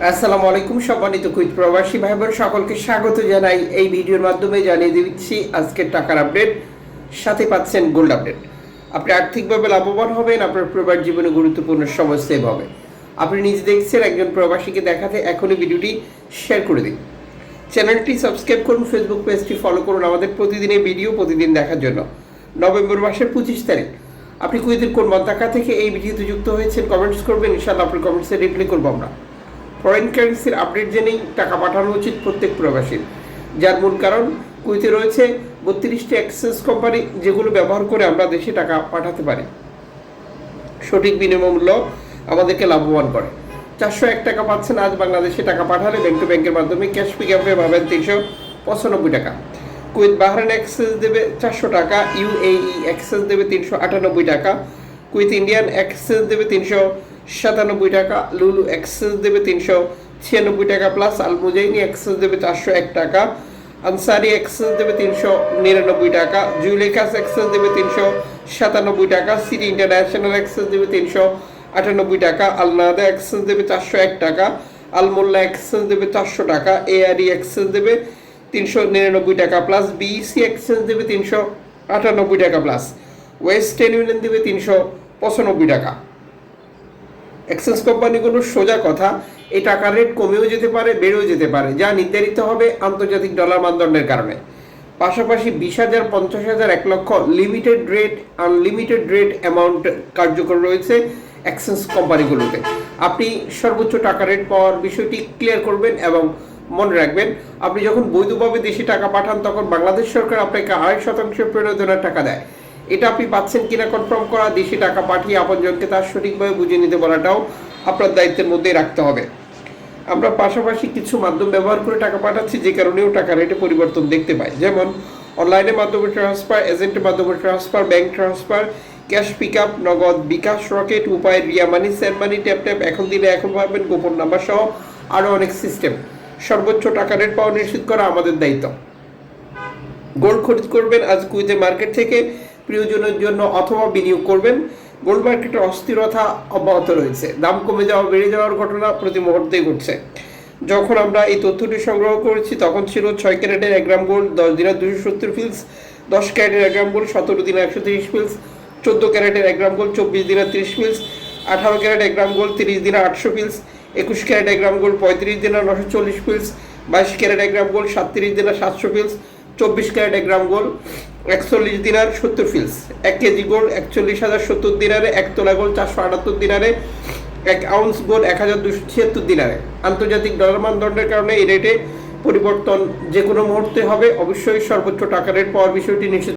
আসসালামু আলাইকুম সম্মানিত কুইত প্রবাসী ভাই বোন সকলকে স্বাগত জানাই। এই ভিডিওর মাধ্যমে জানিয়ে দিচ্ছি আজকের টাকার আপডেট, সাথে পাচ্ছেন গোল্ড আপডেট। আপনি আর্থিকভাবে লাভবান হবেন, আপনার প্রবাস জীবনে গুরুত্বপূর্ণ সময় সেভ হবে। আপনি নিজে দেখছেন, একজন প্রবাসীকে দেখাতে এখনই ভিডিওটি শেয়ার করে দিন। চ্যানেলটি সাবস্ক্রাইব করুন, ফেসবুক পেজটি ফলো করুন আমাদের প্রতিদিনের ভিডিও প্রতিদিন দেখার জন্য। নভেম্বর মাসের 25 তারিখ আপনি কুইতের কোন মন্তাকা থেকে এই ভিডিওতে যুক্ত হয়েছেন কমেন্টস করবেন, ইনশাআল্লাহ আপনার কমেন্টসে রিপ্লাই করবো আমরা। ফরেন কারেন্সির আপডেট জেনেই টাকা পাঠানো উচিত প্রত্যেক প্রবাসীর, যার মূল কারণ কুইতে রয়েছে 32টি এক্সচেঞ্জ কোম্পানি, যেগুলো ব্যবহার করে আমরা দেশে টাকা পাঠাতে পারি। সঠিক বিনিময় মূল্য আমাদেরকে লাভবান করে। 401 টাকা পাচ্ছেন আজ বাংলাদেশে টাকা পাঠালে ব্যাংক টু ব্যাংকের মাধ্যমে। ক্যাশ পিকআপে পাবেন 395 টাকা। কুইত বাহরাইন এক্সচেঞ্জ দেবে 400 টাকা। ইউএই এক্সচেঞ্জ দেবে 398 টাকা। কুইত ইন্ডিয়ান এক্সচেঞ্জ দেবে 397 টাকা। লুলু এক্সচেঞ্জ দেবে 396 টাকা প্লাস। আল মুজাইনি এক্সচেঞ্জ দেবে 401 টাকা। আনসারি এক্সচেঞ্জ দেবে 399 টাকা। জুলেখাস এক্সচেঞ্জ দেবে 397 টাকা। সিটি ইন্টারন্যাশনাল এক্সচেঞ্জ দেবে 398 টাকা। আল নাদা এক্সচেঞ্জ দেবে 401 টাকা। আল মোল্লা এক্সচেঞ্জ দেবে 400 টাকা। এআরই এক্সচেঞ্জ দেবে 399 টাকা প্লাস। বিইসি এক্সচেঞ্জ দেবে 398 টাকা প্লাস। ওয়েস্টার্ন ইউনিয়ন দেবে 395 টাকা। এক্সচেঞ্জ কোম্পানিগুলোর সোজা কথা, এই টাকার রেট কমেও যেতে পারে, বেড়েও যেতে পারে, যা নির্ধারিত হবে আন্তর্জাতিক ডলার মানদণ্ডের কারণে। পাশাপাশি 20,000, 50,000, 1 লক্ষ limited rate, unlimited rate amount কার্যকর রয়েছে এক্সচেঞ্জ কোম্পানিগুলোতে। আপনি সর্বোচ্চ টাকা রেট পাওয়ার বিষয়টি ক্লিয়ার করবেন এবং মনে রাখবেন, আপনি যখন বৈধভাবে দেশে টাকা পাঠান তখন বাংলাদেশ সরকার আপনাকে 2.5% প্রণোদনার টাকা দেয়। এটা আপনি পাচ্ছেন কিনা কনফার্ম করা, দেশে টাকা পাঠিয়ে আপনজনকে তার সঠিকভাবে বুঝে নিতে বলাটাও আপনার দায়িত্বের মধ্যেই রাখতে হবে। আমরা পাশাপাশি কিছু মাধ্যম ব্যবহার করে টাকা পাঠাচ্ছি, যে কারণেও টাকা রেটে পরিবর্তন দেখতে পাই, যেমন অনলাইনের মাধ্যমে ট্রান্সফার, এজেন্টের মাধ্যমে transfer, bank transfer, cash pickup, নগদ, বিকাশ, রকেট, উপায়, রিয়া মানি, সেন্ড মানি, ট্যাপ ট্যাপ, এখন দিলে এখন পাবেন, গোপন নাম্বার সহ আরও অনেক সিস্টেম। সর্বোচ্চ টাকা রেট পাওয়া নিশ্চিত করা আমাদের দায়িত্ব। গোল্ড খরিদ করবেন আজ কুইতে মার্কেট থেকে প্রিয়জনের জন্য অথবা বিনিয়োগ করবেন। গোল্ড মার্কেটের অস্থিরতা অব্যাহত রয়েছে, দাম কমে যাওয়া, বেড়ে যাওয়ার ঘটনা প্রতি মুহূর্তেই ঘটছে। যখন আমরা এই তথ্যটি সংগ্রহ করেছি তখন ছিল 6 ক্যারেটের 1 গ্রাম গোল্ড 10 দিনে 270 ফিলস, 10 ক্যারেটের 1 গ্রাম গোল্ড 17 দিনে 130 ফিলস, 14 ক্যারেটের 1 গ্রাম গোল্ড 24 দিনে 30 ফিলস, 18 ক্যারেট 1 গ্রাম গোল্ড 30 দিনে 800 ফিলস, 21 ক্যারেট 1 গ্রাম গোল্ড 35 দিনে 940 ফিলস, 22 ক্যারেট 1 গ্রাম গোল্ড 37 দিনে 700 ফিলস, 24 ক্যারেট 1 গ্রাম গোল্ড 41 দিনার 70 ফিলস, 1 কেজি গোল্ড 41,070 দিনারে, 1 তোলা গোল্ড 478 দিনারে, 1 আউন্স গোল্ড 1,276 দিনারে। আন্তর্জাতিক ডলার মানদণ্ডের কারণে এই রেটে পরিবর্তন যে কোনো মুহূর্তে হবে। অবশ্যই সর্বোচ্চ টাকা রেট পাওয়ার বিষয়টি নিশ্চিত